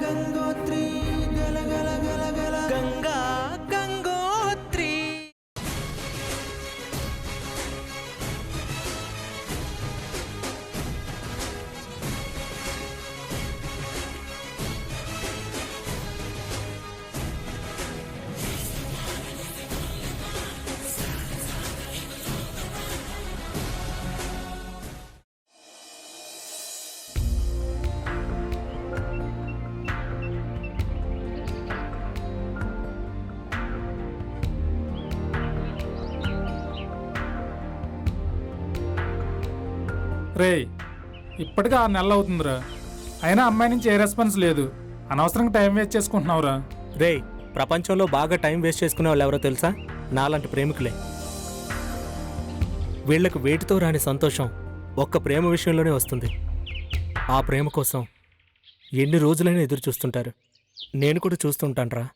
గంగోత్రి గల గల గల గల గంగా గంగోత్రి. రే ఇప్పటికే 6 నెలలు అవుతుందిరా, అయినా అమ్మాయి నుంచి ఏ రెస్పాన్స్ లేదు. అనవసరంగా టైం వేస్ట్ చేసుకుంటున్నావురా. రే ప్రపంచంలో బాగా టైం వేస్ట్ చేసుకునే వాళ్ళు ఎవరో తెలుసా? నాలాంటి ప్రేమికులే. వీళ్లకు వేటితో రాని సంతోషం ఒక్క ప్రేమ విషయంలోనే వస్తుంది. ఆ ప్రేమ కోసం ఎన్ని రోజులైనా ఎదురు చూస్తుంటారు. నేను కూడా చూస్తుంటానురా.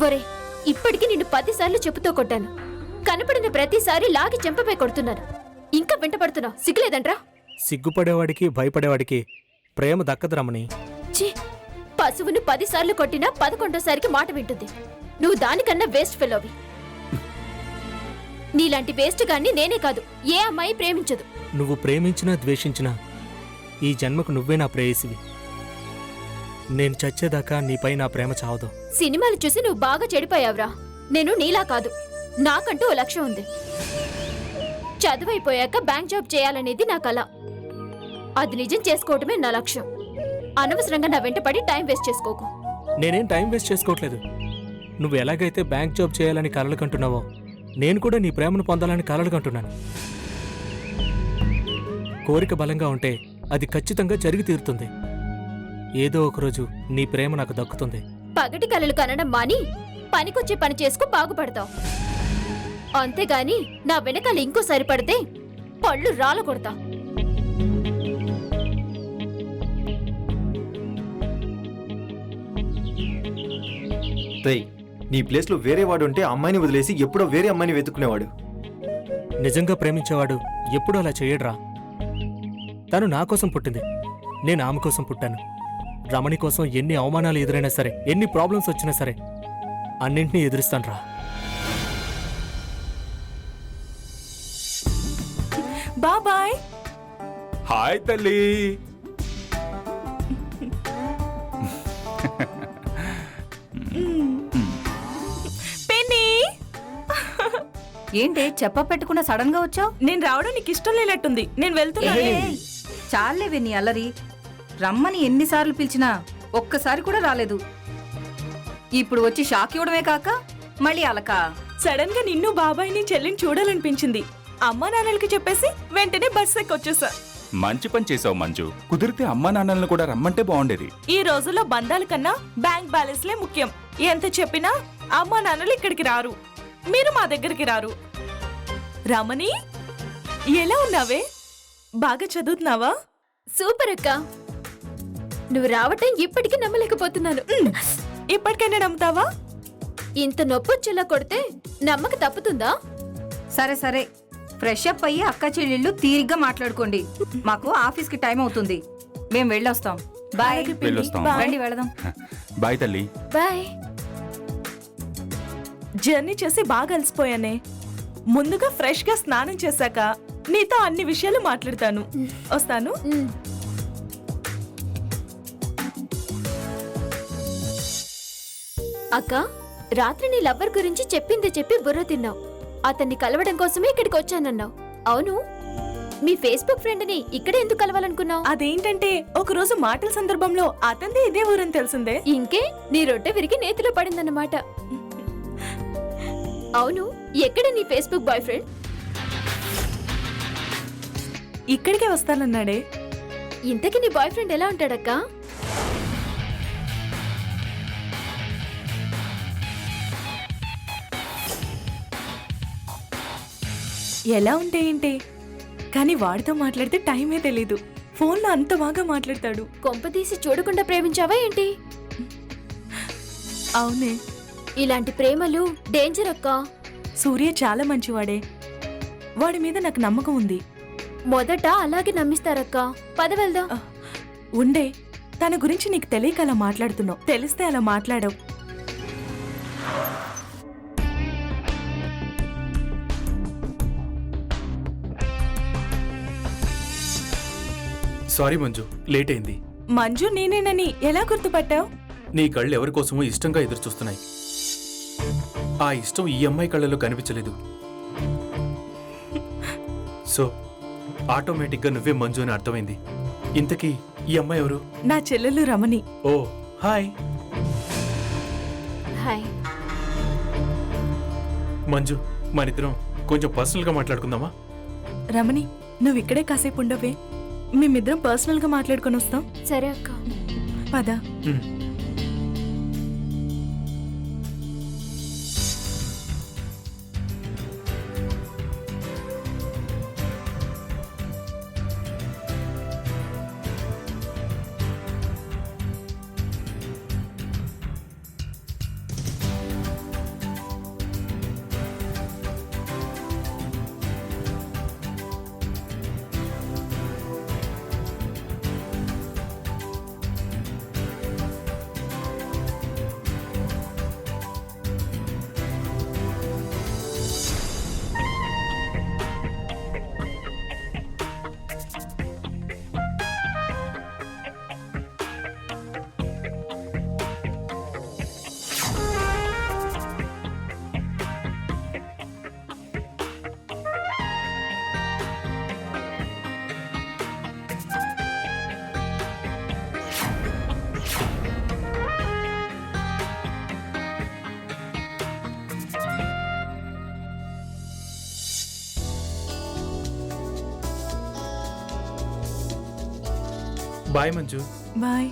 ఒరే, ఇప్పటికి నిన్ను 10 సార్లు చెప్పుతో కొట్టాను. కనపడిన ప్రతిసారి లాగి చెంపపై కొడుతున్నాను. ఇంకా వెంటపడుతున్నావు, సిగ్గులేదంట్రా? సిగ్గుపడేవాడికి భయపడేవాడికి ప్రేమ దక్కదు రమణి. ఛీ, పశువును 10 సార్లు కొట్టినా 11వ మాట వింటుంది. నువ్వు దానికన్నా వేస్ట్ ఫెలోవి. నీలాంటి వేస్ట్ గాన్ని నేనే కాదు, ఏ అమ్మాయి ప్రేమించదు. నువ్వు ప్రేమించినా ద్వేషించినా ఈ జన్మకు నువ్వే నా ప్రేయసివి. నేను చచ్చేదాకా నీపై నా ప్రేమ చావదు. సినిమాలు చూసి నువ్వు బాగా చెడిపోయావురా. నేను నీలా కాదు, నాకంటూ ఓ లక్ష్యం ఉంది. చదువైపోయాక బ్యాంక్ జాబ్ చేయాలనేది నా కల. అది నిజం చేసుకోవటమే నా లక్ష్యం. అనవసరంగా నా వెంటపడి టైం వేస్ట్ చేసుకోకు. నేనేం టైం వేస్ట్ చేసుకోవట్లేదు. నువ్వు ఎలాగైతే బ్యాంక్ జాబ్ చేయాలని కలలు కంటున్నావో నేను కూడా నీ ప్రేమను పొందాలని కలలు కంటున్నాను. కోరిక బలంగా ఉంటే అది ఖచ్చితంగా జరిగి తీరుతుంది. ఏదో ఒకరోజు నీ ప్రేమ నాకు దక్కుతుంది. పగటి కలలు కనడం మాని పనికొచ్చే పని చేసుకు బాగుపడతావు. అంతేగాని నా వెనకాల ఇంకో సరిపడితే పళ్ళు రాల కొడతా. నీ ప్లేస్ లో వేరే వాడు ఉంటే అమ్మాయిని వదిలేసి ఎప్పుడో వేరే అమ్మాయిని వెతుక్కునేవాడు. నిజంగా ప్రేమించేవాడు ఎప్పుడూ అలా చేయడ్రా. తను నా కోసం పుట్టింది, నేను ఆమె కోసం పుట్టాను. రమణి కోసం ఎన్ని అవమానాలు ఎదురైనా సరే, ఎన్ని ప్రాబ్లమ్స్ వచ్చినా సరే అన్నింటినీ ఎదురిస్తానురా. బాబాయ్. హాయ్ తల్లి. పెన్నీ, ఏంటి చెప్ప పెట్టకుండా సడన్ గా వచ్చావు? నేను రావడం నీకు ఇష్టం లేనట్టుంది. నేను వెళ్తున్నా. చాలేవే నీ అల్లరి. రమ్మని ఎన్నిసార్లు పిలిచినా ఒక్కసారి కూడా రాలేదు. ఇప్పుడు వచ్చి షాక్ ఇవ్వడమే కాక మళ్ళీ అలక. సడన్ గా నిన్ను బాబాయ్ని చెల్లిని చూడాలనిపించింది. అమ్మా నాన్నలకి చెప్పేసి వెంటనే బస్ ఎక్కొచ్చేసా. మంచి పని చేసావు మంజు. కుదిరితే అమ్మా నాన్నలను కూడా రమ్మంటే బాగుండేది. ఈ రోజుల్లో బంధాల కన్నా బ్యాంక్ బ్యాలెన్స్లే ముఖ్యం. ఎంత చెప్పినా అమ్మా నాన్నలు ఇక్కడికి రారు, మీరు మా దగ్గరికి రారు. రమణి, ఎలా ఉన్నావే? బాగా చదువుతున్నావా? సూపర్ అక్క. నువ్వు రావటం ఇప్పటికీ నమ్మలేకపోతున్నాను. ఇప్పటికైనా నమ్ముతావా? ఇంత నొప్పొచ్చేలా కొడితే నమ్మక తప్పుతుందా? సరే సరే, ఫ్రెష్ అప్ అయ్యి అక్క చెల్లెళ్ళు తీరిగ్గా మాట్లాడుకోండి. మాకు ఆఫీస్ కి టైం అవుతుంది, మేము వెళ్ళొస్తాం. బాయ్. వెళ్ళొస్తాం. రండి వెళదాం. బాయ్ తల్లి. బాయ్. జర్నీ చేసి బాగా అలసిపోయానే. ముందుగా ఫ్రెష్ గా స్నానం చేశాక నీతో అన్ని విషయాలు మాట్లాడతాను. వస్తాను. అక్క, రాత్రి నీ లవ్వర్ గురించి చెప్పింది చెప్పి బుర్ర తిన్నావు. అతన్ని కలవడం కోసమే ఇక్కడికి వచ్చానన్నావు. అవును, మీ ఫేస్బుక్ ఫ్రెండ్ ని ఇక్కడ ఎందుకు కలవాలనుకున్నావు? అదేంటంటే ఒకరోజు మాటల సందర్భంలో అతనిదే ఇదే ఊరని తెలిసిందే. ఇంకే నీ రొట్టె విరిగి నేతిలో పడిందన్నమాట. అవును, ఎక్కడ నీ ఫేస్బుక్ బాయ్ ఫ్రెండ్? ఇక్కడికే వస్తానన్నాడే. ఇంతకీ నీ బాయ్ ఫ్రెండ్ ఎలా ఉంటాడక్కా? ఎలా ఉంటే ఏంటి, కానీ వాడితో మాట్లాడితే టైమే తెలీదు. ఫోన్లో అంత బాగా మాట్లాడతాడు. కొంపదీసి చూడకుండా ప్రేమించావా ఏంటి? అవునే, ఇలాంటి ప్రేమలు డేంజర్ అక్క. సూర్య చాలా మంచివాడే. వాడి మీద నాకు నమ్మకం ఉంది. మొదట అలాగే నమ్మిస్తారక్క. పద వెళ్దాం. ఉండే, తన గురించి నీకు తెలియక అలా మాట్లాడుతున్నావు. తెలిస్తే అలా మాట్లాడవు. సారీ మంజు, లేట్ అయింది. మంజు నేనేనని ఎలా గుర్తుపట్టావు? నీ కళ్ళు ఎవరి కోసమో ఇష్టంగా ఎదురు చూస్తున్నాయి. ఆ ఇష్టం ఈ అమ్మాయి కళ్ళలో కనిపించలేదు. సో ఆటోమేటిక్గా నువ్వే మంజు అని అర్థమైంది. ఇంతకీ ఈ అమ్మాయి ఎవరు? నా చెల్లెలు రమణి. ఓ హాయ్ హాయ్. మంజు, మనిద్దరం కొంచెం పర్సనల్గా మాట్లాడుకుందామా? రమణి, నువ్వు ఇక్కడే కాసేపు ఉండవే, మేమిద్దరం పర్సనల్గా మాట్లాడుకొని వస్తాం. సరే అక్క. పద. ఉమ్. బాయ్ మంజు. బాయ్.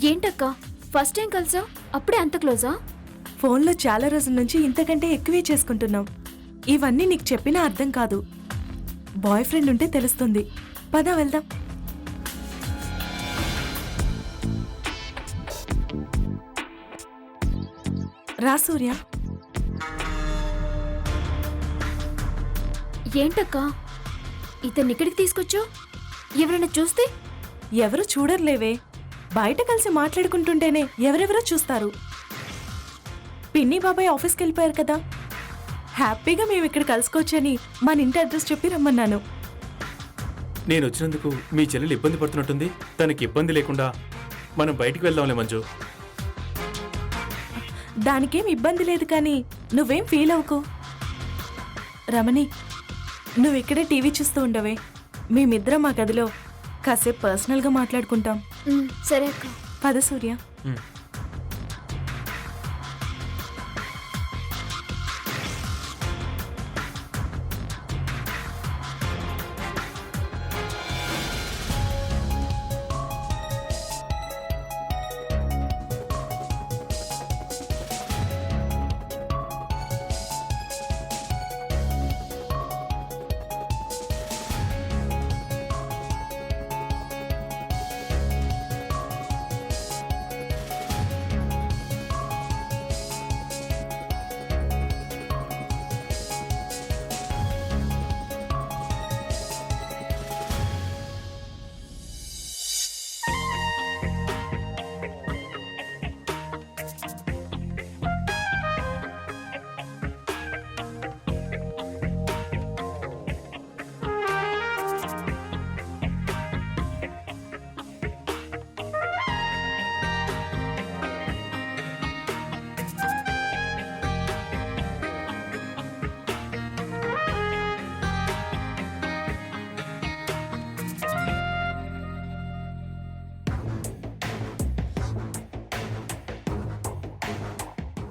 ఏంటక్క ఫస్ట్ టైం కలిసా? అప్పుడే అంత క్లోజా? ఫోన్లో చాలా రోజుల నుంచి ఇంతకంటే ఎక్కువే చేసుకుంటున్నాం. ఇవన్నీ నీకు చెప్పినా అర్థం కాదు. బాయ్ ఫ్రెండ్ ఉంటే తెలుస్తుంది. పద వెళ్దాం. రా సూర్య. ఏంటక్క ఇతన్ని ఇక్కడికి తీసుకొచ్చావు? ఎవరైనా చూస్తే? ఎవరు చూడర్లేవే, బయట కలిసి మాట్లాడుకుంటుంటేనే ఎవరెవరో చూస్తారు. పిన్ని బాబాయ్ ఆఫీస్కి వెళ్ళిపోయారు కదా, హ్యాపీగా మేము ఇక్కడ కలుసుకోవచ్చని మన ఇంటి అడ్రస్ చెప్పి రమ్మన్నాను. నేను వచ్చినందుకు మీ చెల్లెలు ఇబ్బంది పడుతున్నట్టుంది. తనకి ఇబ్బంది లేకుండా మనం బయటికి వెళ్దాంలే మంజు. దానికేం ఇబ్బంది లేదు, కానీ నువ్వేం ఫీల్ అవ్వకు. రమణి, నువ్వు ఇక్కడే టీవీ చూస్తూ ఉండవే, మేమిద్దరం మా గదిలో కాసేపు పర్సనల్గా మాట్లాడుకుంటాం. సరే అక్క. పద సూర్య. ఉమ్.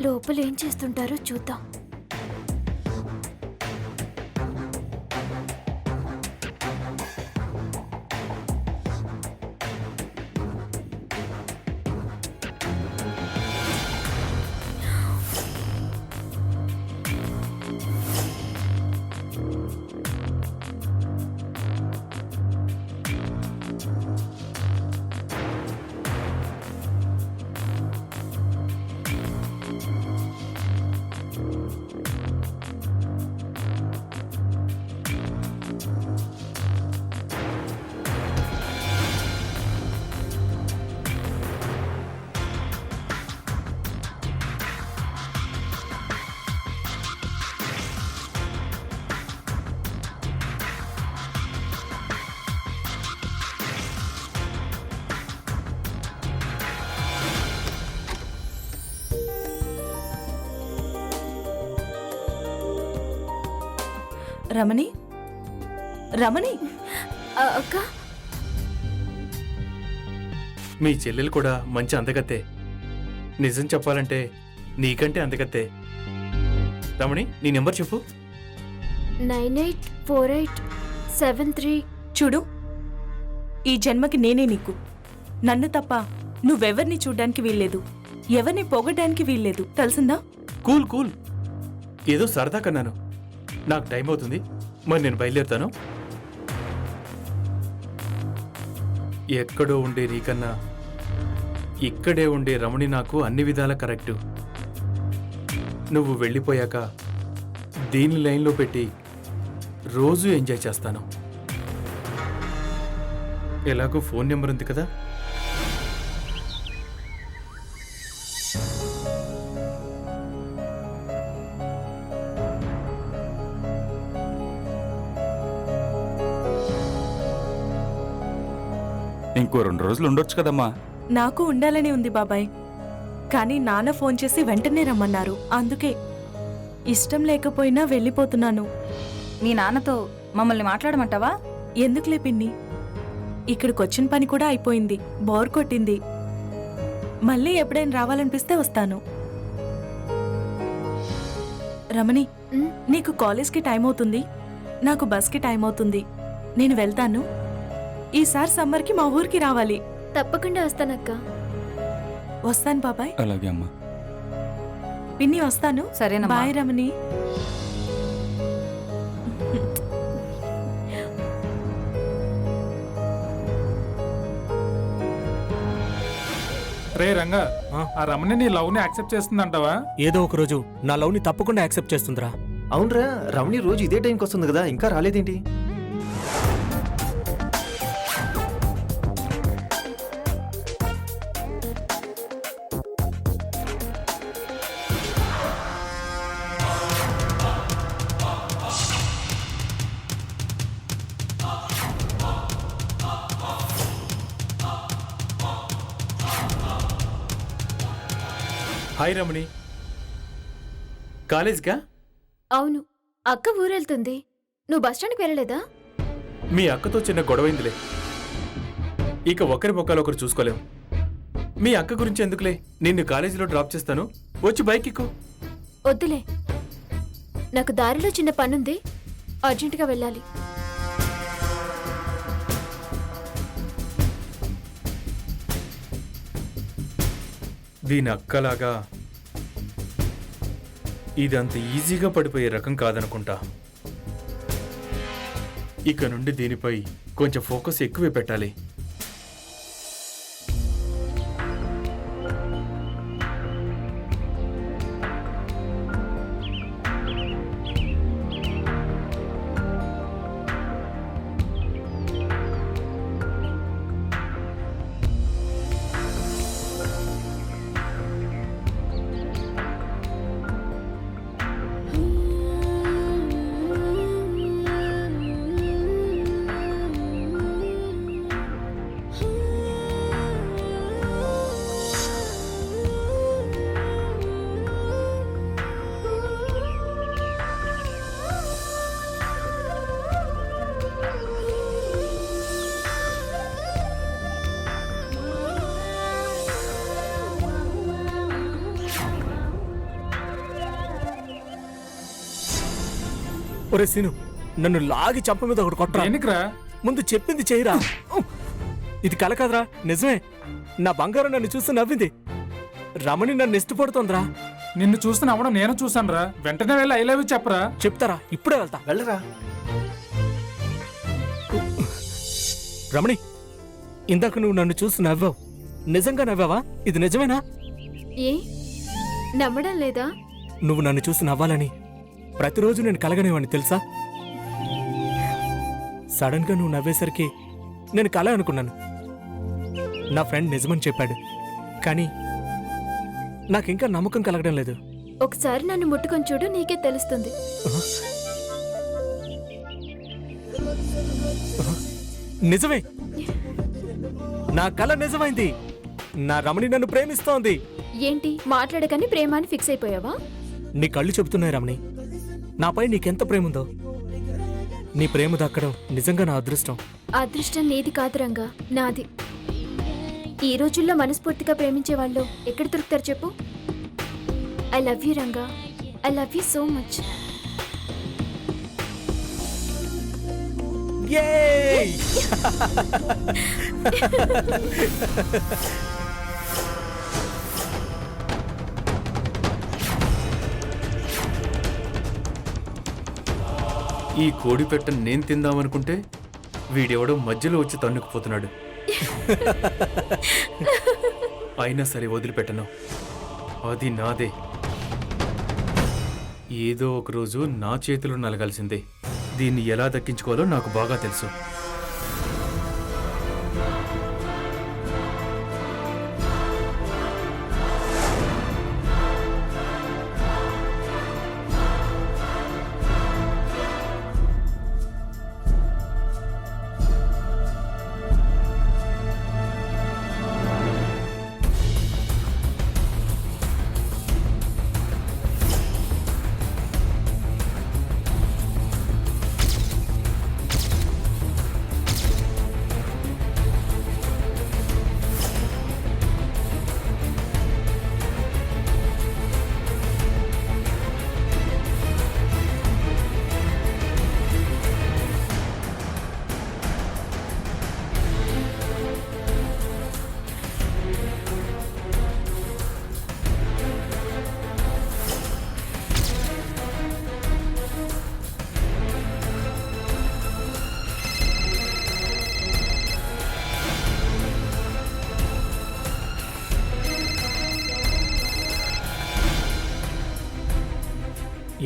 లోపల ఏం చేస్తుంటారో చూద్దాం. రమణి, రమణి, అక్క, మీ చెల్లెలు కూడా మంచి అందగత్తే. నిజం చెప్పాలంటే నీకంటే అందగత్తే. రమణి, నీ నెంబర్ చెప్పు. 984873. చూడు, ఈ జన్మకి నేనే నీకు. నన్ను తప్ప నువ్వెవరిని చూడ్డానికి వీల్లేదు, ఎవరిని పొగడానికి వీల్లేదు, తెలిసిందా? కూల్ కూల్, ఏదో సరదా కన్నాను. నాకు టైం అవుతుంది, మరి నేను బయలుదేరుతాను. ఎక్కడో ఉండే నీకన్నా ఇక్కడే ఉండే రమణి నాకు అన్ని విధాల కరెక్టు. నువ్వు వెళ్ళిపోయాక దీని లైన్లో పెట్టి రోజు ఎంజాయ్ చేస్తాను. ఎలాగో ఫోన్ నెంబర్ ఉంది కదా. ఇంకో 2 రోజులు ఉండొచ్చు కదమ్మా. నాకు ఉండాలని ఉంది బాబాయ్, కానీ నాన్న ఫోన్ చేసి వెంటనే రమ్మన్నారు. అందుకే ఇష్టం లేకపోయినా వెళ్ళిపోతున్నాను. మీ నాన్నతో మమ్మల్ని మాట్లాడమంటావా? ఎందుకులే పిన్ని, ఇక్కడికొచ్చిన పని కూడా అయిపోయింది, బోర్ కొట్టింది. మళ్ళీ ఎప్పుడైనా రావాలనిపిస్తే వస్తాను. రమణి, ఉమ్, నీకు కాలేజ్కి టైం అవుతుంది, నాకు బస్కి టైం అవుతుంది. నేను వెళ్తాను. ఈసారి సమ్మర్కి మా ఊరికి రావాలి. తప్పకుండా వస్తానక్క. వస్తాను బాబాయ్. అలాగే అమ్మా. పిన్ని వస్తాను. సరేనమ్మా. బాయ్ రమణి. రే రంగా, ఆ? ఆ రమణి నీ లవ్ని యాక్సెప్ట్ చేస్తుందంటావా? ఏదో ఒక రోజు నా లవ్ని తప్పకుండా యాక్సెప్ట్ చేస్తుందిరా. అవునరా, రమణి రోజు ఇదే టైంకి వస్తుంది కదా, ఇంకా రాలేదేంటి? హాయ్ రమణి, కాలేజ్కా? అవును, అక్క ఊరెళ్తుంది. నువ్వు బస్టాండ్కి వెళ్ళలేదా? మీ అక్కతో చిన్న గొడవైందిలే, ఇక ఒకరి మొక్కలు ఒకరు చూసుకోలేం. మీ అక్క గురించి ఎందుకులే, నిన్ను కాలేజీలో డ్రాప్ చేస్తాను, వచ్చి బైక్ ఎక్కు. వద్దులే, నాకు దారిలో చిన్న పనుంది, అర్జెంటుగా వెళ్ళాలి. దీని అక్కలాగా ఇదంత ఈజీగా పడిపోయే రకం కాదనుకుంటా. ఇక నుండి దీనిపై కొంచెం ఫోకస్ ఎక్కువే పెట్టాలి. ఒరే సీను, నన్ను లాగి చంప మీద ఒకటి కొట్టరా. దేనికిరా? ముందు చెప్పింది చేయరా. ఇది కల కాదురా, నిజమే. నా బంగారం నన్ను చూస్తూ నవ్వింది. రమణి నన్ను ఇష్టపడుతోందిరా. నిన్ను చూస్తే నవ్వడం నేను చూసానురా. వెంటనే వెళ్ళి ఐ లవ్ యూ చెప్పరా. చెప్తారా, ఇప్పుడే వెళ్తా. వెళ్ళరా. రమణి, ఇందాక నువ్వు నన్ను చూసి నవ్వావు. నిజంగా నవ్వావా? ఇది నిజమేనా? ఏ నమ్మడం లేదా? నువ్వు నన్ను చూసి నవ్వాలని ప్రతిరోజు నేను కలగనేవాడిని తెలుసా? సడన్ గా నువ్వు నవ్వేసరికి నేను కల అనుకున్నాను. నా ఫ్రెండ్ నిజమని చెప్పాడు, కానీ నాకింకా నమ్మకం కలగడం లేదు. ఒకసారి నన్ను ముట్టుకొని చూడు, నీకే తెలుస్తుంది. నిజమే, నా కల నిజమైంది. నా రమణి నన్ను ప్రేమిస్తోంది. ఏంటి మాట్లాడకని ప్రేమ అని ఫిక్స్ అయిపోయావా? నీ కళ్ళు చెబుతున్నాయి రమణి, నాపై నీకెంత ప్రేమ ఉందో. నీ ప్రేమ దక్కడం నిజంగా నా అదృష్టం. అదృష్టం నీది కాదు రంగా, నాది. ఈ రోజుల్లో మనస్ఫూర్తిగా ప్రేమించే వాళ్ళు ఎక్కడ దొరుకుతారు చెప్పు? I love you Ranga, I love you so much. Yay! ఈ కోడి పెట్టను నేను తిందామనుకుంటే వీడెవడో మధ్యలో వచ్చి తన్నుకుపోతున్నాడు. అయినా సరే వదిలిపెట్టను, అది నాదే. ఏదో ఒక రోజు నా చేతిలో నలగాల్సిందే. దీన్ని ఎలా దక్కించుకోవాలో నాకు బాగా తెలుసు.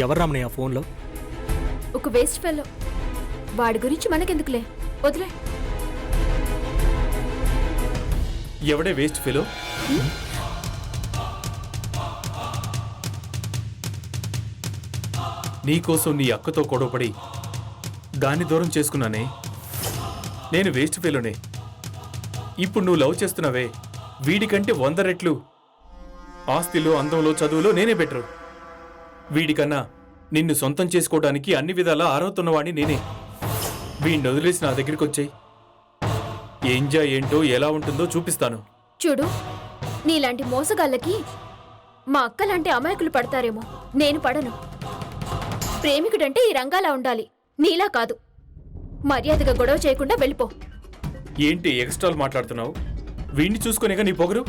ఎవరు రమణి ఆ ఫోన్లో? ఒక వేస్ట్ ఫెలో. వాడి గురించి మనకెందుకులే, వదిలే. ఎవడే వేస్ట్ ఫెలో? నీకోసం నీ అక్కతో గొడవపడి దాన్ని దూరం చేసుకున్నానే. నేను వేస్ట్ ఫెలోనే. ఇప్పుడు నువ్వు లవ్ చేస్తున్నావే, వీడికంటే 100 రెట్లు ఆస్తిలో, అందంలో, చదువులో నేనే బెటరు. వీడికన్నా నిన్ను సొంతం చేసుకోవడానికి అన్ని విధాలా ఆరవుతున్నవాడిని నేనే. వీడిని వదిలేసి నా దగ్గరికి వచ్చాయి. ఎంజాయ్ ఏంటో ఎలా ఉంటుందో చూపిస్తాను. చూడు, నీలాంటి మోసగాళ్ళకి మా అక్కలాంటి అమాయకులు పడతారేమో, నేను పడను. ప్రేమికుడంటే ఈ రంగాలా ఉండాలి, నీలా కాదు. మర్యాదగా గొడవ చేయకుండా వెళ్ళిపో. ఏంటి ఎక్స్ట్రాలు మాట్లాడుతున్నావు? వీడిని చూసుకునేగా నీ పొగరు.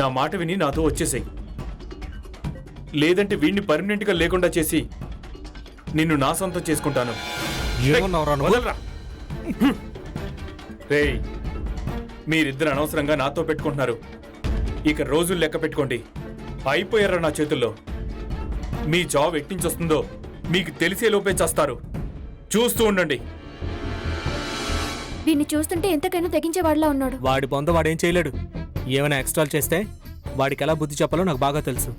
నా మాట విని నాతో వచ్చేసాయి. లేదంటే వీడిని పర్మనెంట్గా లేకుండా చేసి నిన్ను నా సొంతం చేసుకుంటాను. వదలరా. రేయ్, మీరిద్దరు అనవసరంగా నాతో పెట్టుకుంటున్నారు. ఇక రోజులు లెక్క పెట్టుకోండి. అయిపోయారా నా చేతుల్లో. మీ జాబ్ ఎట్టించి వస్తుందో మీకు తెలిసే లోపే చేస్తారు. చూస్తూ ఉండండి. వీడిని చూస్తుంటే ఎంతకైనా తెగించేవాడిలా ఉన్నాడు. వాడి బొంద వాడేం చేయలేడు. ఏమైనా ఎక్స్ట్రాలు చేస్తే వాడికి ఎలా బుద్ధి చెప్పాలో నాకు బాగా తెలుసు.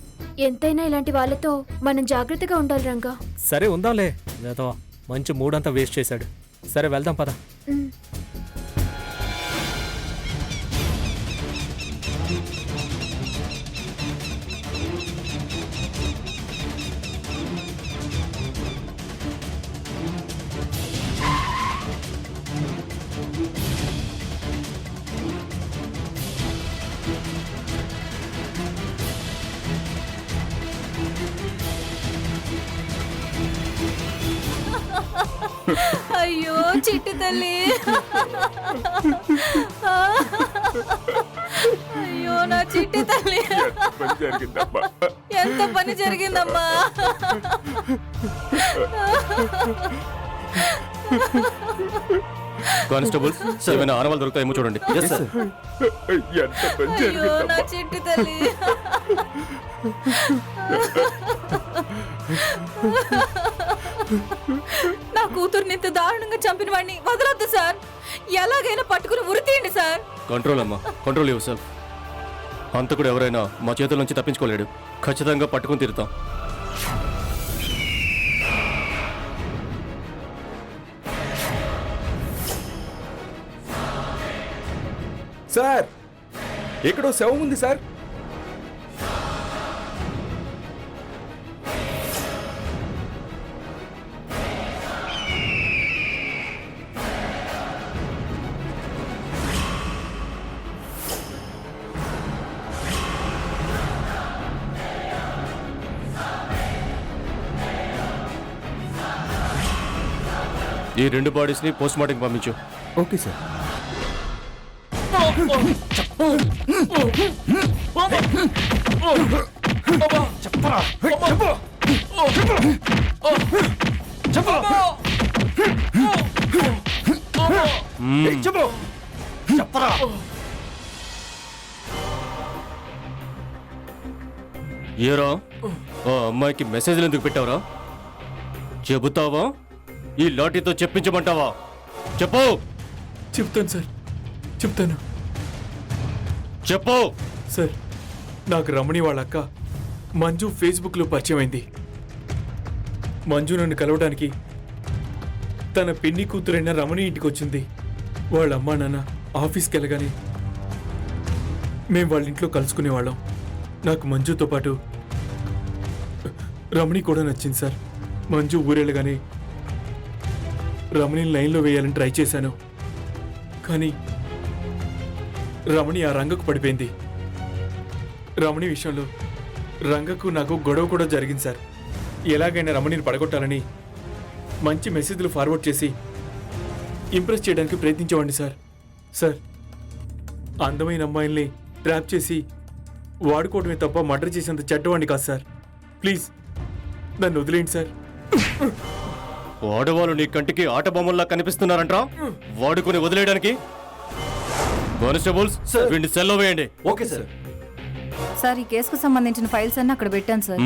ఎంతైనా ఇలాంటి వాళ్ళతో మనం జాగ్రత్తగా ఉండాలి రంగా. సరే ఉందాంలే, లేదా మంచి మూడంతా వేస్ట్ చేశాడు. సరే వెళ్దాం పద. ఉమ్. అయ్యో చిట్టి తల్లి, అయ్యో నా చిట్టి తల్లి, ఎంత పని జరిగిందమ్మా. కానిస్టేబుల్స్ ఏమైనా ఆనవాళ్ళు దొరుకుతాయేమో చూడండి. అయ్యో నా చిట్టి తల్లి. నా కూతుర్ని ఇంత దారుణంగా చంపిన వాడిని వదలొద్దు సార్. ఎలాగైనా పట్టుకుని ఉరి తీయండి సార్. కంట్రోల్ అమ్మా, కంట్రోల్ యువర్ సెల్ఫ్. హంతకుడు ఎవరైనా మా చేతుల నుంచి తప్పించుకోలేడు. ఖచ్చితంగా పట్టుకుని తీరుతాం. సార్ ఎక్కడో శవం ఉంది సార్. ఈ 2 బాడీస్ని పోస్ట్ మార్టంకి పంపించు. Okay sir. ఏరా ఆ అమ్మాయికి మెసేజ్లు ఎందుకు పెట్టావురా? చెబుతావా ఈ లాఠీతో చెప్పించమంటావా? చెప్పు. చెప్తాను సార్, చెప్తాను చెప్పు. సార్. నాకు రమణి వాళ్ళ అక్క మంజు ఫేస్బుక్లో పరిచయం అయింది. మంజు నన్ను కలవడానికి తన పిన్ని కూతురైన రమణి ఇంటికి వచ్చింది. వాళ్ళ అమ్మా నాన్న ఆఫీస్కి వెళ్ళగానే మేము వాళ్ళ ఇంట్లో కలుసుకునేవాళ్ళం. నాకు మంజుతో పాటు రమణి కూడా నచ్చింది సార్. మంజు ఊరెళ్ళగానే రమణిని లైన్లో వేయాలని ట్రై చేశాను, కానీ రమణి ఆ రంగకు పడిపోయింది. రమణి విషయంలో రంగకు నాకు గొడవ కూడా జరిగింది సార్. ఎలాగైనా రమణిని పడగొట్టాలని మంచి మెసేజ్లు ఫార్వర్డ్ చేసి ఇంప్రెస్ చేయడానికి ప్రయత్నించేవాడిని సార్. సార్, అందమైన అమ్మాయిల్ని ట్రాప్ చేసి వాడుకోవడమే తప్ప మర్డర్ చేసేంత చెడ్డవాడిని కాదు సార్. ప్లీజ్ నన్ను వదిలేయండి సార్. ఆడవాళ్ళు నీ కంటికి ఆట బొమ్మల్లా కనిపిస్తున్నారంట్రా? వాడుకొని వదిలేయడానికి. కానిస్టేబుల్స్ వీడిని సెల్లో వేయండి. Okay sir. సార్, ఈ కేసుకు సంబంధించిన ఫైల్స్ అన్ని అక్కడ పెట్టాను సార్.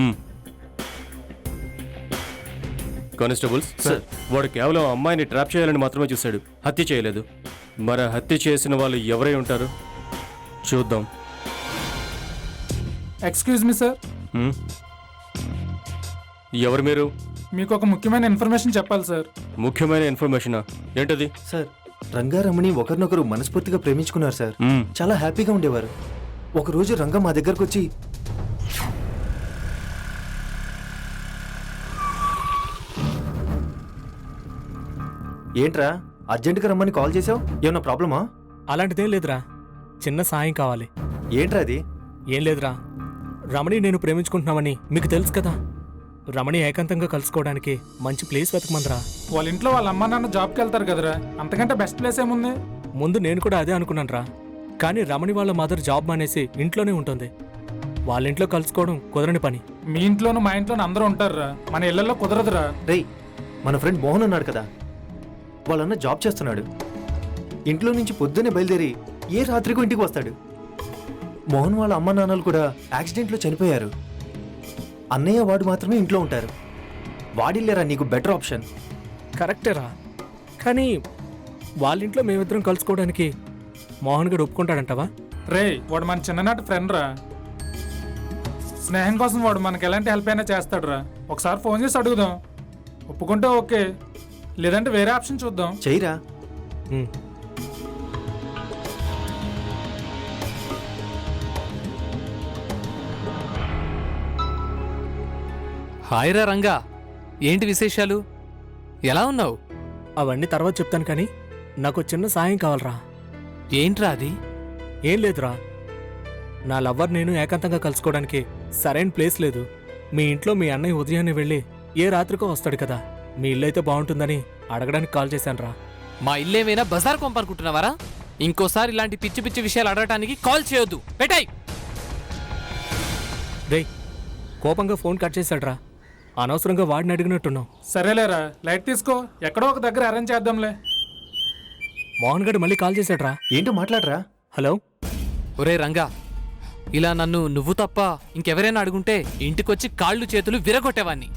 కానిస్టేబుల్స్ సార్, వాడు కేవలం అమ్మాయిని ట్రాప్ చేయాలని మాత్రమే చూశాడు, హత్య చేయలేదు. మరి హత్య చేసిన వాళ్ళు ఎవరై ఉంటారు చూద్దాం. ఎక్స్క్యూజ్ మీ సార్, ఎవరు మీరు? మీకు ఒక ముఖ్యమైన ఇన్ఫర్మేషన్ చెప్పాలి సార్. ముఖ్యమైన ఇన్ఫర్మేషనా? ఏంటది? సార్, రంగా రమణి ఒకరినొకరు మనస్ఫూర్తిగా ప్రేమించుకున్నారు సార్. చాలా హ్యాపీగా ఉండేవారు. ఒకరోజు రంగా మా దగ్గరకు వచ్చి ఏంట్రా అర్జెంటుగా రమ్మని కాల్ చేసావు? ఏమన్నా ప్రాబ్లమా? అలాంటిదేం లేదురా, చిన్న సాయం కావాలి. ఏంట్రా అది? ఏం లేదురా, రమణి నేను ప్రేమించుకుంటున్నామని మీకు తెలుసు కదా. రమణి ఏకాంతంగా కలుసుకోవడానికి మంచి ప్లేస్ వెతకమందరా. వాళ్ళ ఇంట్లో వాళ్ళ అమ్మా నాన్న జాబ్కి వెళ్తారు కదరా, అంతకంటే బెస్ట్ ప్లేస్ ఏముంది? ముందు నేను కూడా అదే అనుకున్నానురా, కానీ రమణి వాళ్ళ మదర్ జాబ్ మానేసి ఇంట్లోనే ఉంటుంది. వాళ్ళ ఇంట్లో కలుసుకోవడం కుదరని పని. మీ ఇంట్లోనూ మా ఇంట్లోనూ అందరూ ఉంటారురా, మన ఇళ్లలో కుదరదురా. రేయ్, మన ఫ్రెండ్ మోహన్ ఉన్నాడు కదా, వాళ్ళన్న జాబ్ చేస్తున్నాడు. ఇంట్లో నుంచి పొద్దున్నే బయలుదేరి ఏ రాత్రికో ఇంటికి వస్తాడు. మోహన్ వాళ్ళ అమ్మ నాన్నలు కూడా యాక్సిడెంట్లో చనిపోయారు. అన్నయ్య వాడు మాత్రమే ఇంట్లో ఉంటారు. వాడిల్లేరా నీకు బెటర్ ఆప్షన్. కరెక్టేరా, కానీ వాళ్ళ ఇంట్లో మేమిద్దరం కలుసుకోవడానికి మోహన్ గడు ఒప్పుకుంటాడంటావా? రే, వాడు మన చిన్ననాటి ఫ్రెండ్ రా. స్నేహం కోసం వాడు మనకి ఎలాంటి హెల్ప్ అయినా చేస్తాడురా. ఒకసారి ఫోన్ చేసి అడుగుదాం, ఒప్పుకుంటే ఓకే, లేదంటే వేరే ఆప్షన్ చూద్దాం. చెయ్యరా. హాయ్ రా రంగా, ఏంటి విశేషాలు? ఎలా ఉన్నావు? అవన్నీ తర్వాత చెప్తాను, కానీ నాకు చిన్న సాయం కావాలరా. ఏంట్రా అది? ఏం లేదురా, నా లవ్వర్ నేను ఏకాంతంగా కలుసుకోవడానికి సరైన ప్లేస్ లేదు. మీ ఇంట్లో మీ అన్నయ్య ఉదయాన్నే వెళ్ళి ఏ రాత్రికో వస్తాడు కదా, మీ ఇల్లు అయితే బాగుంటుందని అడగడానికి కాల్ చేశాను రా. మా ఇల్లేమైనా బజార్ కొంపనుకుంటున్నావారా? ఇంకోసారి ఇలాంటి పిచ్చి పిచ్చి విషయాలు అడగటానికి కాల్ చేయొద్దు. పెట్టాయి. రేయ్, కోపంగా ఫోన్ కట్ చేశాడు రా. అనవసరంగా వాడిని అడిగినట్టున్నావు. సరేలేరా, లైట్ తీసుకో, ఎక్కడో ఒక దగ్గర అరేంజ్ చేద్దాంలే. మోహన్ గడు మళ్ళీ కాల్ చేశాడు రా. ఏంటో మాట్లాడరా. హలో. ఒరే రంగా, ఇలా నన్ను నువ్వు తప్ప ఇంకెవరైనా అడుగుంటే ఇంటికొచ్చి కాళ్ళు చేతులు విరగొట్టేవాణ్ణి.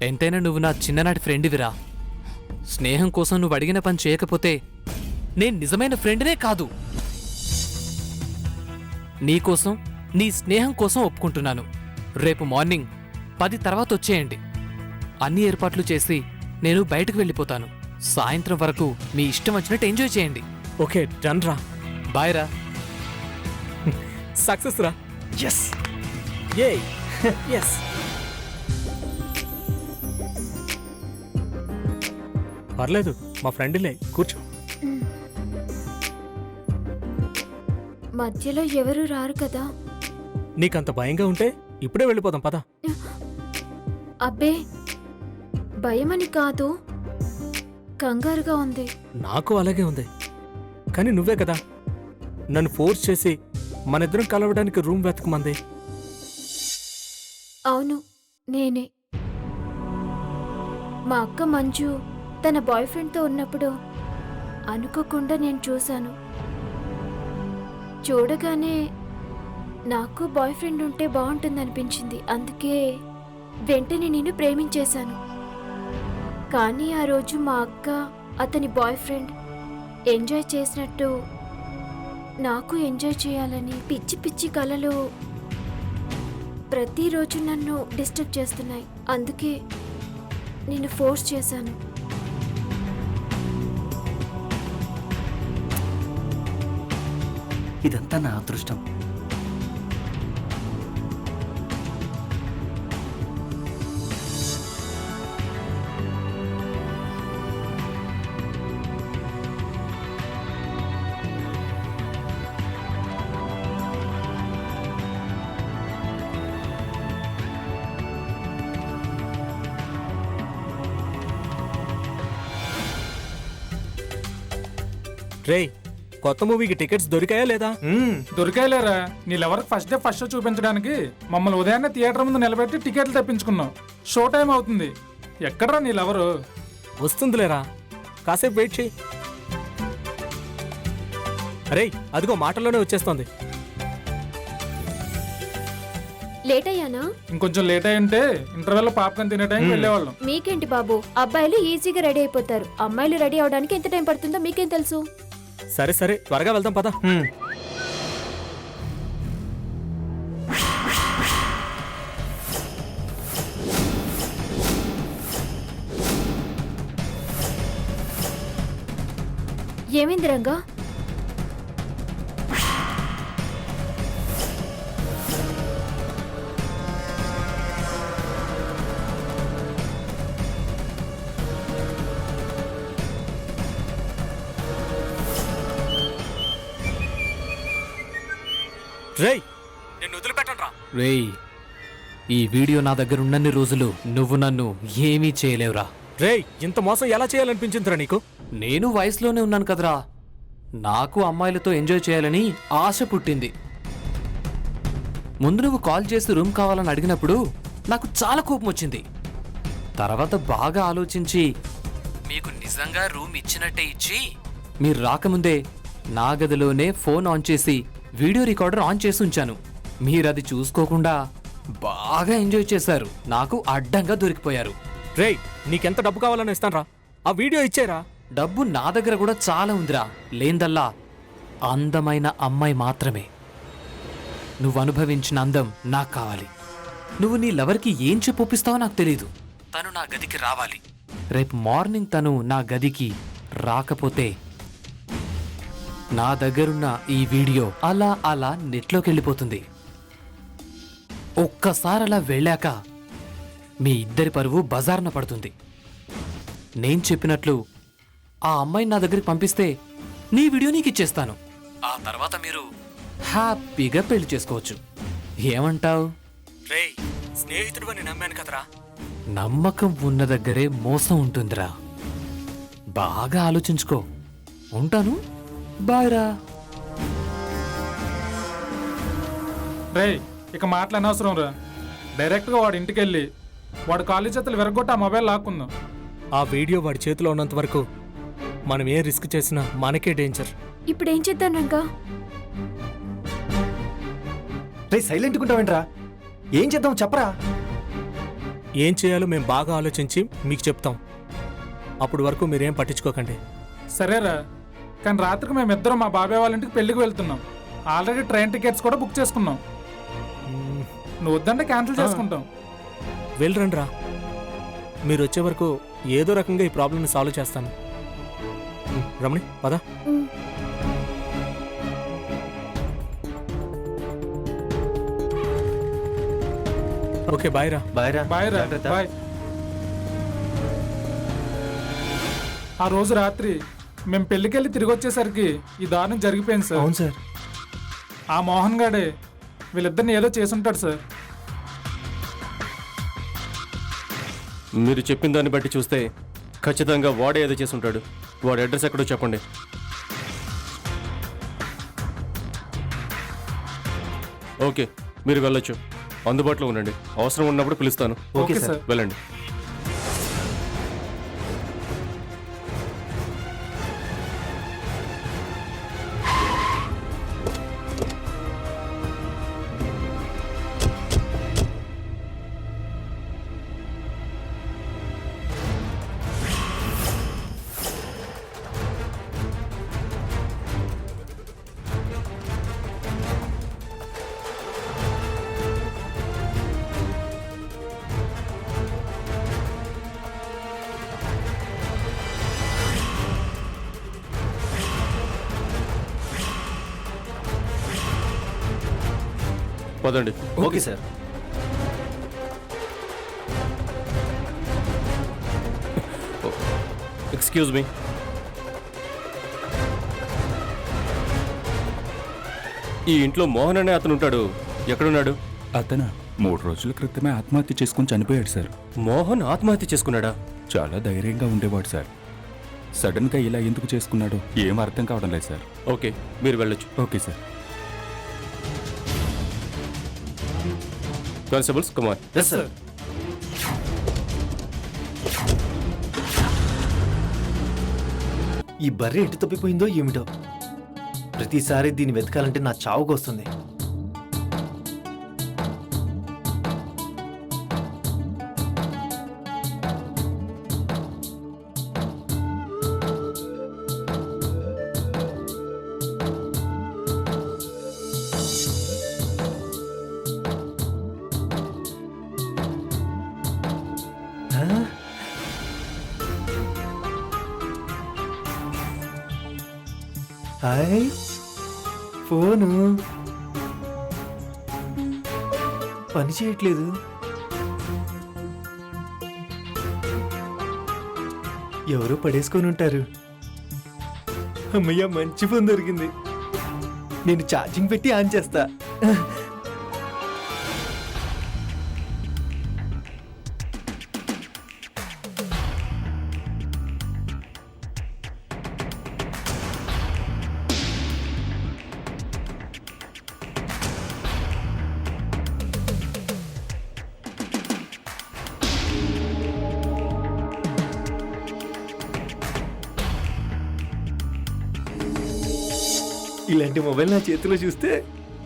ఎంతైనా నువ్వు నా చిన్ననాటి ఫ్రెండ్విరా. స్నేహం కోసం నువ్వు అడిగిన పని చేయకపోతే నేను నిజమైన ఫ్రెండ్నే కాదు. నీకోసం, నీ స్నేహం కోసం ఒప్పుకుంటున్నాను. రేపు మార్నింగ్ 10 తర్వాత వచ్చేయండి. అన్ని ఏర్పాట్లు చేసి నేను బయటకు వెళ్ళిపోతాను. సాయంత్రం వరకు మీ ఇష్టం వచ్చినట్టు ఎంజాయ్ చేయండి. ఓకే, డన్ రా. బాయ్ రా. సక్సెస్ రా. ఎస్. ఎస్. పర్లేదు, మా ఫ్రెండ్లే, కూర్చో. మధ్యలో ఎవరు రారు కదా? నీకంత భయంగా ఉంటే ఇప్పుడే వెళ్ళిపోదాం పద. అబ్బే, భయమని కాదు, కంగారుగా ఉంది. నాకు అలాగే ఉంది. కానీ నువ్వే కదా నన్ను ఫోర్స్ చేసి మనిద్దరం కలవడానికి రూమ్ వెతకమంది. అవును, నేనే. మా అక్క మంజు తన బాయ్ ఫ్రెండ్తో ఉన్నప్పుడు అనుకోకుండా నేను చూశాను. చూడగానే నాకు బాయ్ ఫ్రెండ్ ఉంటే బాగుంటుందనిపించింది. అందుకే వెంటనే నేను ప్రేమించేశాను. కానీ ఆ రోజు మా అక్క అతని బాయ్ ఫ్రెండ్ ఎంజాయ్ చేసినట్టు నాకు ఎంజాయ్ చేయాలని పిచ్చి పిచ్చి కలలు ప్రతిరోజు నన్ను డిస్టర్బ్ చేస్తున్నాయి. అందుకే నేను ఫోర్స్ చేశాను. ఇదంతా నా అదృష్టం. రేయ్, కొత్త మూవీకి టికెట్స్ దొరికాయా లేదా? దొరికాయలేరా. నీ లవర్కి ఫస్ట్ డే ఫస్ట్ షో చూపించడానికి మమ్మల్ని ఉదయాన్నే థియేటర్ ముందు నిలబెట్టి టికెట్లు తెప్పించుకున్నాం. షో టైం అవుతుంది. ఎక్కడరా నీ లవరు? వస్తుందిలేరా, కాసేపు వెయిట్ చేయి. అరే, అదిగో మాటల్లోనే వచ్చేస్తోంది. లేట్ అయ్యానా? ఇంకొంచెం లేట్ అయి ఉంటే ఇంటర్వెల్ పాప్కార్న్ తినే టైంకి వెళ్ళేవాళ్ళం. మీకేంటి బాబు, అబ్బాయిలు ఈజీగా రెడీ అయిపోతారు. అమ్మాయిలు రెడీ అవడానికి ఎంత టైం పడుతుందో మీకేం తెలుసు? సరే సరే, త్వరగా వెళ్దాం పద. ఏమైంది రంగా? రేయ్, నేను వదిలిపెట్టను రా. రేయ్, ఈ వీడియో నా దగ్గర ఉన్నన్ని రోజులు నువ్వు నన్ను ఏమీ చేయలేవురా. రేయ్, ఇంత మోసం ఎలా చేయాలనిపించిందిరా నీకు? నేను వయసులోనే ఉన్నాను కదరా. నాకు అమ్మాయిలతో ఎంజాయ్ చేయాలని ఆశ పుట్టింది. ముందు నువ్వు కాల్ చేసి రూమ్ కావాలని అడిగినప్పుడు నాకు చాలా కోపం వచ్చింది. తర్వాత బాగా ఆలోచించి మీకు నిజంగా రూమ్ ఇచ్చినట్టే ఇచ్చి మీరు రాకముందే నా గదిలోనే ఫోన్ ఆన్ చేసి వీడియో రికార్డర్ ఆన్ చేసి ఉంచాను. మీరది చూసుకోకుండా బాగా ఎంజాయ్ చేశారు. నాకు అడ్డంగా దొరికిపోయారు. రేయ్, నీకెంత డబ్బు కావాలని ఇస్తానరా, ఆ వీడియో ఇచ్చేరా. డబ్బు నా దగ్గర కూడా చాలా ఉందిరా. లేందల్లా అందమైన అమ్మాయి మాత్రమే. నువ్వు అనుభవించిన అందం నాకు కావాలి. నువ్వు నీ లవర్కి ఏం చెప్పొప్పిస్తావో నాకు తెలీదు. తను నా గదికి రావాలి. రేపు మార్నింగ్ తను నా గదికి రాకపోతే నా దగ్గరున్న ఈ వీడియో అలా నెట్లోకి వెళ్ళిపోతుంది. ఒక్కసారి అలా వెళ్ళాక మీ ఇద్దరి పరువు బజార్న పడుతుంది. నేను చెప్పినట్లు ఆ అమ్మాయిని నా దగ్గరికి పంపిస్తే నీ వీడియో నీకు ఇచ్చేస్తాను. ఆ తర్వాత మీరు హ్యాపీగా పెళ్లి చేసుకోవచ్చు. ఏమంటావు? రేయ్, స్నేహితుడు అని నమ్మాను కదరా. నమ్మకం ఉన్న దగ్గరే మోసం ఉంటుందిరా. బాగా ఆలోచించుకో. ఉంటాను, బాయ్ రా. రేయ్, ఇక మాటలు అనవసరం రా. డైరెక్ట్గా వాడి ఇంటికి వెళ్ళి వాడు కాలేజ్ చేతులు విరగొట్టి ఆ మొబైల్ లాక్కుందాం. ఆ వీడియో వాడి చేతిలో ఉన్నంత వరకు మనం ఏ రిస్క్ చేసినా మనకే డేంజర్. ఇప్పుడు ఏం చేద్దాం రంగా? రే సైలెంట్ ఉంటావేంట్రా? ఏం చేద్దాం చెప్పరా? ఏం చేయాలో మేము బాగా ఆలోచించి మీకు చెప్తాం. అప్పుడు వరకు మీరేం పట్టించుకోకండి. సరేరా, కానీ రాత్రికి మేమిద్దరం మా బాబాయ్ వాళ్ళ ఇంటికి పెళ్లికి వెళ్తున్నాం. ఆల్రెడీ ట్రైన్ టికెట్స్ కూడా బుక్ చేసుకున్నాం. నువ్వు వద్దంటే క్యాన్సిల్ చేసుకుంటాం. వెళ్ళరండి రా. మీరు వచ్చే వరకు ఏదో రకంగా ఈ ప్రాబ్లమ్ని సాల్వ్ చేస్తాను. రమణి పద. ఓకే బాయ్ రా. బాయ్ రా. బాయ్ రా. జాగ్రత్త. బాయ్. ఆ రోజు రాత్రి మేము పెళ్లికెళ్ళి తిరిగి వచ్చేసరికి ఈ దారుణం జరిగిపోయింది సార్. అవును సార్. ఆ మోహన్ గాడే వీళ్ళిద్దరిని ఏదో చేసుంటాడు సార్. మీరు చెప్పిన దాన్ని బట్టి చూస్తే ఖచ్చితంగా వాడే ఏదో చేసి ఉంటాడు. వాడి అడ్రస్ ఎక్కడో చెప్పండి. ఓకే, మీరు వెళ్ళొచ్చు. అందుబాటులో ఉండండి. అవసరం ఉన్నప్పుడు పిలుస్తాను. Okay sir. వెళ్ళండి. పదండి. Okay sir. Excuse me. ఈ ఇంట్లో మోహన్ అనే అతను ఉంటాడు. ఎక్కడున్నాడు? అతను 3 రోజుల క్రితమే ఆత్మహత్య చేసుకుని చనిపోయాడు సార్. మోహన్ ఆత్మహత్య చేసుకున్నాడా? చాలా ధైర్యంగా ఉండేవాడు సార్. సడన్గా ఇలా ఎందుకు చేసుకున్నాడో ఏం అర్థం కావడం లేదు సార్. ఓకే, మీరు వెళ్ళొచ్చు. Okay sir. Constables Kumar. Yes sir. ఈ బర్రె ఎటు తప్పిపోయిందో ఏమిటో. ప్రతిసారి దీన్ని వెతకాలంటే నా చావుకు వస్తుంది. హాయ్, ఫోను పని చేయట్లేదు. ఎవరో పడేసుకొని ఉంటారు. అమ్మయ్య, మంచి ఫోన్ దొరికింది. నేను ఛార్జింగ్ పెట్టి ఆన్ చేస్తా. ఇలాంటి మొబైల్ నా చేతిలో చూస్తే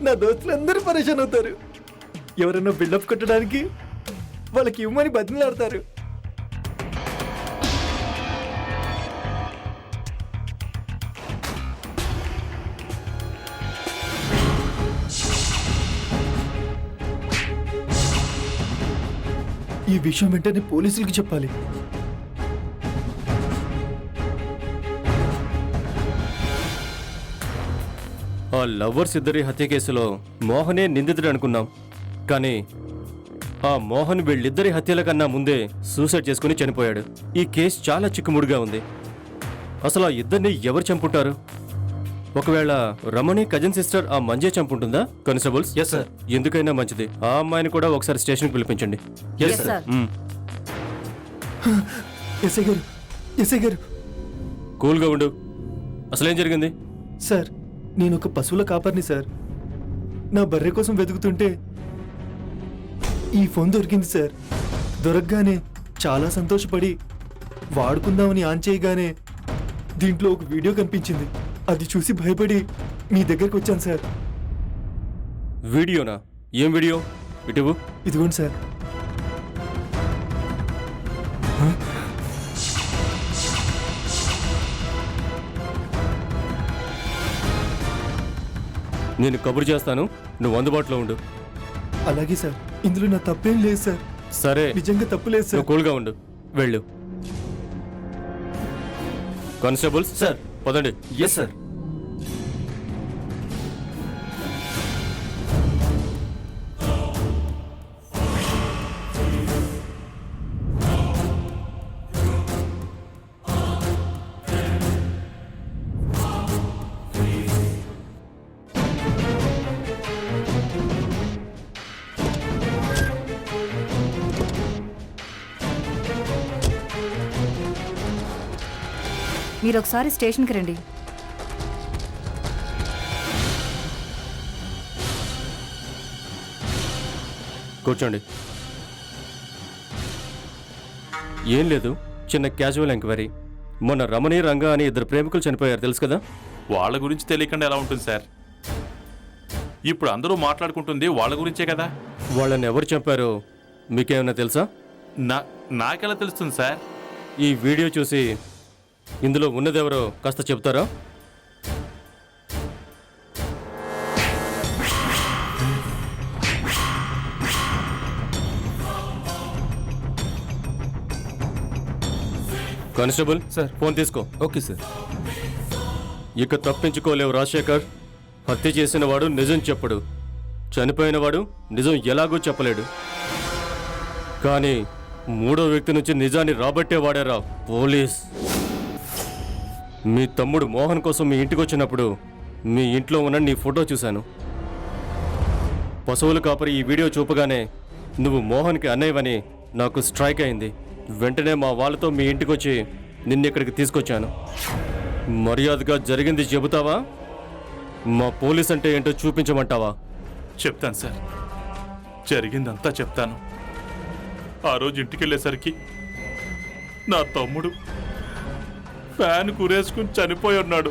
నా దోస్తులందరూ పరేషాన్ అవుతారు. ఎవరన్నా బిల్డప్ కొట్టడానికి వాళ్ళకి ఇవ్వమని బతిమలాడతారు. ఈ విషయం వెంటనే పోలీసులకి చెప్పాలి. ఆ లవర్స్ ఇద్దరి హత్య కేసులో మోహనే నిందితుడు అనుకున్నాం. కానీ ఆ మోహన్ వీళ్ళిద్దరి హత్యల కన్నా ముందే సూసైడ్ చేసుకుని చనిపోయాడు. ఈ కేసు చాలా చిక్కుముడిగా ఉంది. అసలు ఆ ఇద్దరిని ఎవరు చంపుంటారు? ఒకవేళ రమణి కజిన్ సిస్టర్ ఆ మంజే చంపుంటుందా? కానిస్టేబుల్స్. Yes sir. ఎందుకైనా మంచిది ఆ అమ్మాయిని కూడా ఒకసారి స్టేషన్కి పిలిపించండి. Yes sir. ఎస్ఐ గారు, ఎస్ఐ గారు, కూల్గా ఉండు. అసలేం జరిగింది? సార్ నేను ఒక పశువుల కాపర్ని సార్. నా బర్రె కోసం వెతుకుతుంటే ఈ ఫోన్ దొరికింది సార్. దొరకగానే చాలా సంతోషపడి వాడుకుందామని ఆన్ చేయగానే దీంట్లో ఒక వీడియో కనిపించింది. అది చూసి భయపడి మీ దగ్గరికి వచ్చాను సార్. వీడియోనా? ఏం వీడియో? ఇటువు. ఇదిగోండి సార్. నేను కబురు చేస్తాను, నువ్వు అందుబాటులో ఉండు. అలాగే సార్. ఇందులో నా తప్పేం లేదు సార్. సరే, నిజంగా తప్పు లేదు సార్. నువ్వు కూల్గా ఉండు. వెళ్ళు. Constables sir. పదండి. Yes sir. మీరు ఒకసారి స్టేషన్కి రండి. కూర్చోండి. ఏం లేదు, చిన్న క్యాజువల్ ఎంక్వైరీ. మొన్న రమణి రంగా అని ఇద్దరు ప్రేమికులు చనిపోయారు, తెలుసు కదా? వాళ్ళ గురించి తెలియకుండా ఎలా ఉంటుంది సార్? ఇప్పుడు అందరూ మాట్లాడుకుంటుంది వాళ్ళ గురించే కదా. వాళ్ళని ఎవరు చంపారో మీకేమైనా తెలుసా? నాకెలా తెలుస్తుంది సార్? ఈ వీడియో చూసి ఇందులో ఉన్నదెవరో కాస్త చెప్తారా? Constable sir. ఫోన్ తీసుకో. Okay sir. ఇక తప్పించుకోలేవు రాజశేఖర్. హత్య చేసిన వాడు నిజం చెప్పడు, చనిపోయిన వాడు నిజం ఎలాగో చెప్పలేడు. కానీ మూడో వ్యక్తి నుంచి నిజాన్ని రాబట్టే వాడారా పోలీస్. మీ తమ్ముడు మోహన్ కోసం మీ ఇంటికి వచ్చినప్పుడు మీ ఇంట్లో ఉన్న నీ ఫోటో చూశాను. పశువుల కాపరి ఈ వీడియో చూపగానే నువ్వు మోహన్కి అన్నయ్యవని నాకు స్ట్రైక్ అయింది. వెంటనే మా వాళ్ళతో మీ ఇంటికి వచ్చి నిన్ను ఇక్కడికి తీసుకొచ్చాను. మర్యాదగా జరిగింది చెబుతావా, మా పోలీస్ అంటే ఏంటో చూపించమంటావా? చెప్తాను సార్, జరిగిందంతా చెప్తాను. ఆ రోజు ఇంటికి వెళ్ళేసరికి నా తమ్ముడు ఫ్యాన్ కురేసుకుని చనిపోయి ఉన్నాడు.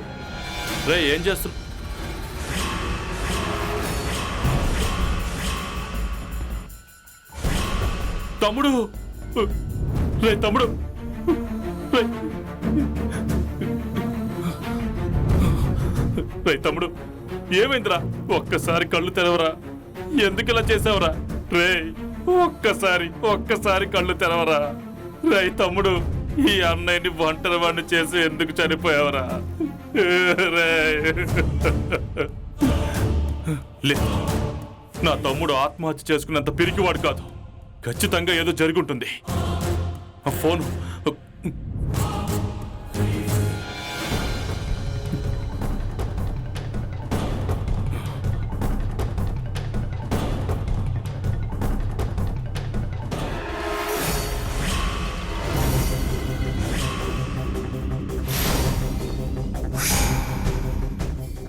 రే, ఏం చేస్తున్నా? తమ్ముడు, రే తమ్ముడు, రే తమ్ముడు, ఏమైందిరా? ఒక్కసారి కళ్ళు తెరవరా. ఎందుకు ఇలా చేసావురా? రే ఒక్కసారి కళ్ళు తెరవరా. రే తమ్ముడు, ఈ అన్నయ్యని ఒంటరి వాడిని చేసి ఎందుకు చనిపోయావరా? రే లే, నా తమ్ముడు ఆత్మహత్య చేసుకున్నంత పిరికివాడు కాదు. ఖచ్చితంగా ఏదో జరుగుంటుంది. ఆ ఫోను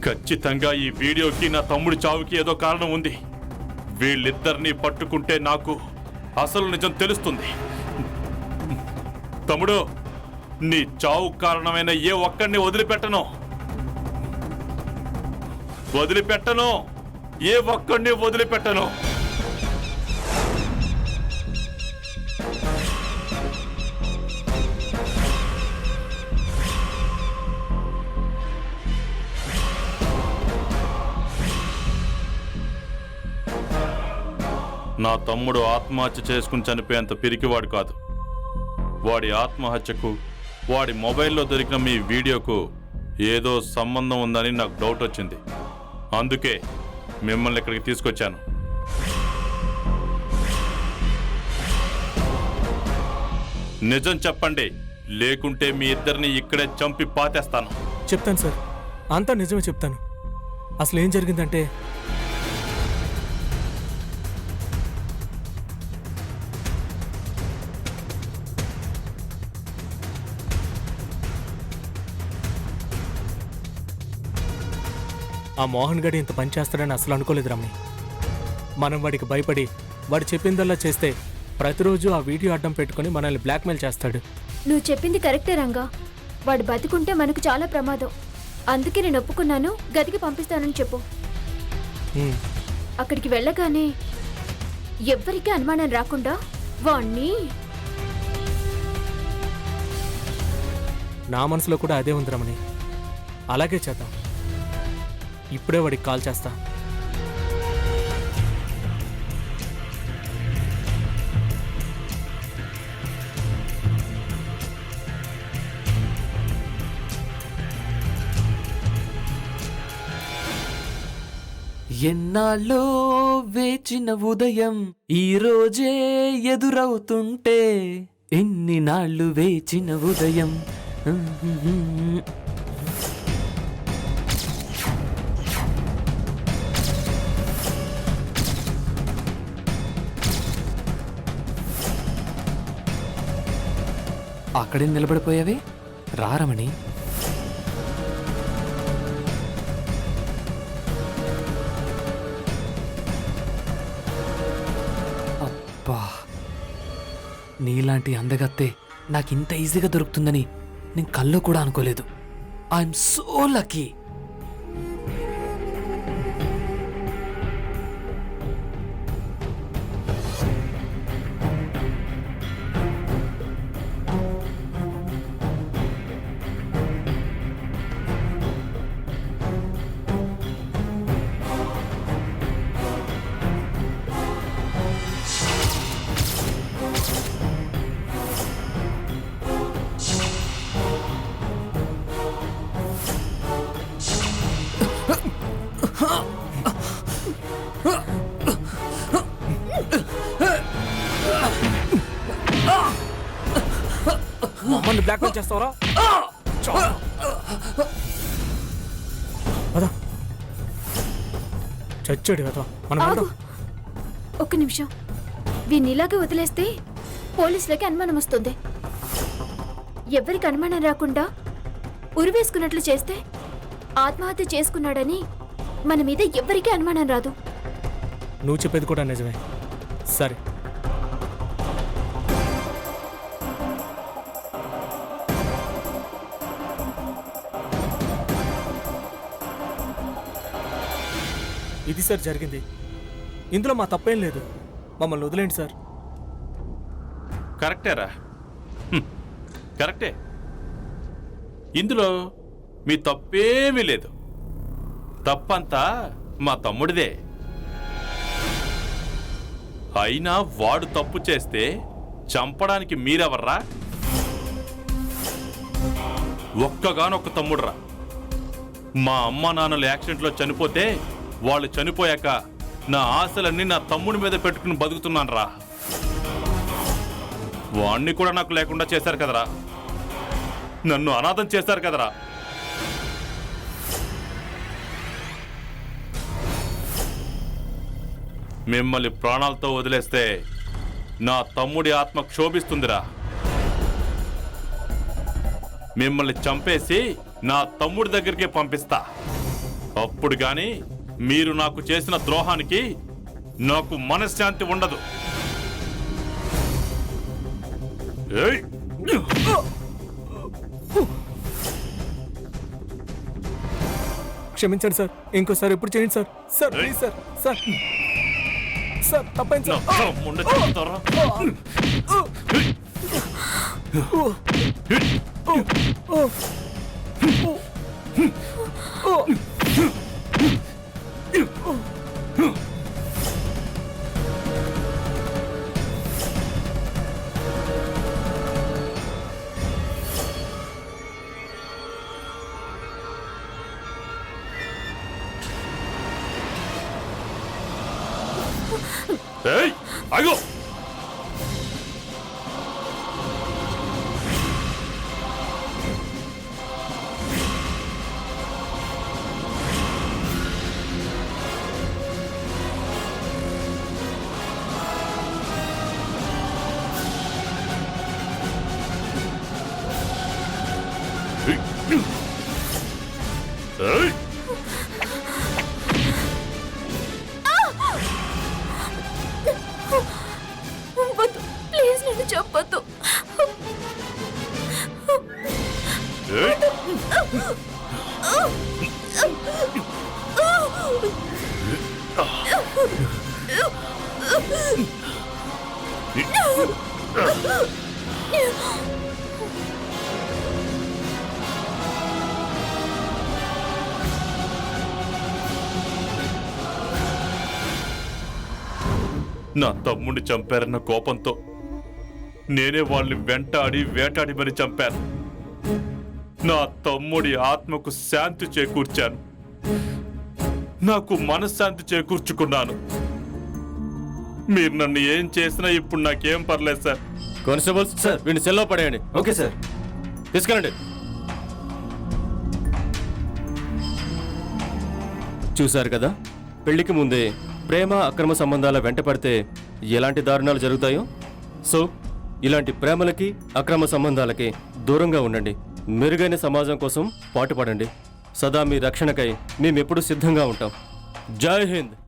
ఖచ్చితంగా ఈ వీడియోకి నా తమ్ముడి చావుకి ఏదో కారణం ఉంది. వీళ్ళిద్దరినీ పట్టుకుంటే నాకు అసలు నిజం తెలుస్తుంది. తమ్ముడు, నీ చావు కారణమైన ఏ ఒక్కడిని వదిలిపెట్టను, ఏ ఒక్కడిని వదిలిపెట్టను. నా తమ్ముడు ఆత్మహత్య చేసుకుని చనిపోయేంత పిరికివాడు కాదు. వాడి ఆత్మహత్యకు వాడి మొబైల్లో దొరికిన మీ వీడియోకు ఏదో సంబంధం ఉందని నాకు డౌట్ వచ్చింది. అందుకే మిమ్మల్ని ఇక్కడికి తీసుకొచ్చాను. నిజం చెప్పండి, లేకుంటే మీ ఇద్దరిని ఇక్కడే చంపి పాతేస్తాను. చెప్తాను సార్, అంతా నిజమే చెప్తాను. అసలు ఏం జరిగిందంటే, ఆ మోహన్ గడి ఇంత పని చేస్తాడని అసలు అనుకోలేదు రమణి. మనం వాడికి భయపడి వాడు చెప్పిందల్లా చేస్తే ప్రతిరోజు ఆ వీడియో అడ్డం పెట్టుకుని మనల్ని బ్లాక్మెయిల్ చేస్తాడు. నువ్వు చెప్పింది కరెక్టే రంగా. వాడు బతికుంటే మనకు చాలా ప్రమాదం. అందుకే నేను ఒప్పుకున్నాను, గదికి పంపిస్తానని చెప్పు. హ్మ్. అక్కడికి వెళ్ళగానే ఎవ్వరికీ అనుమానం రాకుండా వాణ్ణి. నా మనసులో కూడా అదే ఉంది రమణి. అలాగే చేద్దాం. ఇప్పుడే వాడికి కాల్ చేస్తా. ఎన్నాళ్ళో వేచిన ఉదయం ఈ రోజే ఎదురవుతుంటే, ఎన్ని నాళ్ళు వేచిన ఉదయం. అక్కడే నిలబడిపోయావే, రారమణి. అబ్బా, నీలాంటి అందగత్తే నాకింత ఈజీగా దొరుకుతుందని నేను కల్లో కూడా అనుకోలేదు. I'm so lucky. మమ్మల్ని బ్లాక్మెయిల్ చేస్తావరా? చచ్చాడు కదా మనం. ఆగు. ఒక్క నిమిషం. వీన్ని ఇలాగే వదిలేస్తే పోలీసులకి అనుమానం వస్తుంది. ఎవరికి అనుమానం రాకుండా ఉరివేసుకున్నట్లు చేస్తే ఆత్మహత్య చేసుకున్నాడని మన మీద ఎవ్వరికీ అనుమానం రాదు. నువ్వు చెప్పేది కూడా నిజమే. సరే, ఇది సార్ జరిగింది. ఇందులో మా తప్పేం లేదు. మమ్మల్ని వదిలేండి సార్. కరెక్టేరా, కరెక్టే. ఇందులో మీ తప్పేమీ లేదు. తప్పంతా మా తమ్ముడిదే. అయినా వాడు తప్పు చేస్తే చంపడానికి మీరెవర్రా? ఒక్కగానొక్క తమ్ముడురా. మా అమ్మ నాన్నలు యాక్సిడెంట్లో చనిపోతే వాళ్ళు చనిపోయాక నా ఆశలన్నీ నా తమ్ముడి మీద పెట్టుకుని బతుకుతున్నాను రా. వాణ్ణి కూడా నాకు లేకుండా చేశారు కదరా. నన్ను అనాథం చేశారు కదరా. మిమ్మల్ని ప్రాణాలతో వదిలేస్తే నా తమ్ముడి ఆత్మ క్షోభిస్తుందిరా. మిమ్మల్ని చంపేసి నా తమ్ముడి దగ్గరికి పంపిస్తా. అప్పుడు గాని మీరు నాకు చేసిన ద్రోహానికి నాకు మనశ్శాంతి ఉండదు. ఏయ్! క్షమించండి సార్. ఇంకోసారి ఎప్పుడు చేయండి sir. Sir please sir. Sir sir తప్పైంది నా సార్. తమ్ముడిని చంపుతారా? ఏయ్, ఆగు! ఏయ్! చంపొద్దు. ఏయ్! నా తమ్ముడిని చంపారన్న కోపంతో నేనే వాళ్ళని వెంటాడి వేటాడి మరి చంపాను. నా తమ్ముడి ఆత్మకు శాంతి చేకూర్చాను, నాకు మనశ్శాంతి చేకూర్చుకున్నాను. మీరు నన్ను ఏం చేసినా ఇప్పుడు నాకేం పర్లేదు సార్. కానిస్టేబుల్స్ సార్, వీడిని సెల్లో పడేయండి. Okay sir. తీసుకెళ్ళండి. చూశారు కదా, పెళ్లికి ముందే ప్రేమ అక్రమ సంబంధాల వెంట పడితే ఎలాంటి దారుణాలు జరుగుతాయో. సో ఇలాంటి ప్రేమలకి అక్రమ సంబంధాలకి దూరంగా ఉండండి. మెరుగైన సమాజం కోసం పాటుపడండి. సదా మీ రక్షణకై మేమెప్పుడు సిద్ధంగా ఉంటాం. జై హింద్.